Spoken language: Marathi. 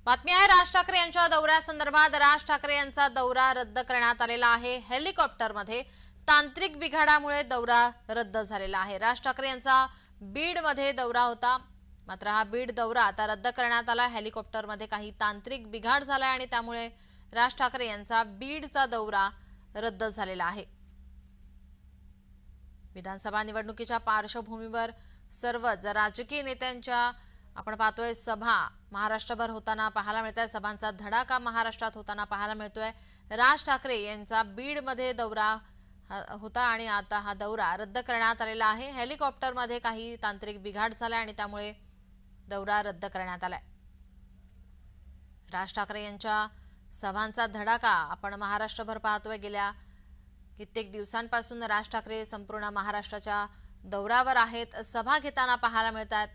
बातमी आहे राज ठाकरे यांच्या दौऱ्यासंदर्भात। राज ठाकरे यांचा दौरा रद्द करण्यात आलेला आहे। हेलिकॉप्टरमध्ये तांत्रिक बिघाडामुळे दौरा रद्द झालेला आहे। राज ठाकरे यांचा बीडमध्ये दौरा होता, मात्र हा बीड दौरा आता रद्द करण्यात आला। हेलिकॉप्टरमध्ये काही तांत्रिक बिघाड झालाय आणि त्यामुळे राज ठाकरे यांचा बीडचा दौरा रद्द झालेला आहे। विधानसभा निवडणुकीच्या पार्श्वभूमीवर सर्वच राजकीय नेत्यांच्या आपण पाहतोय सभा महाराष्ट्रभर होताना पाहायला मिळतोय। सभांचा धडाका महाराष्ट्रात होताना पाहायला मिळतोय। राज ठाकरे यांचा बीडमध्ये दौरा होता आणि आता हा दौरा रद्द करण्यात आलेला आहे। हेलिकॉप्टरमध्ये काही तांत्रिक बिघाड झाला आणि त्यामुळे दौरा रद्द करण्यात आलाय। राज ठाकरे यांच्या सभांचा धडाका आपण महाराष्ट्रभर पाहतोय। गेल्या कित्येक दिवसांपासून राज ठाकरे संपूर्ण महाराष्ट्राच्या दौऱ्यावर आहेत, सभा घेताना पाहायला मिळतात।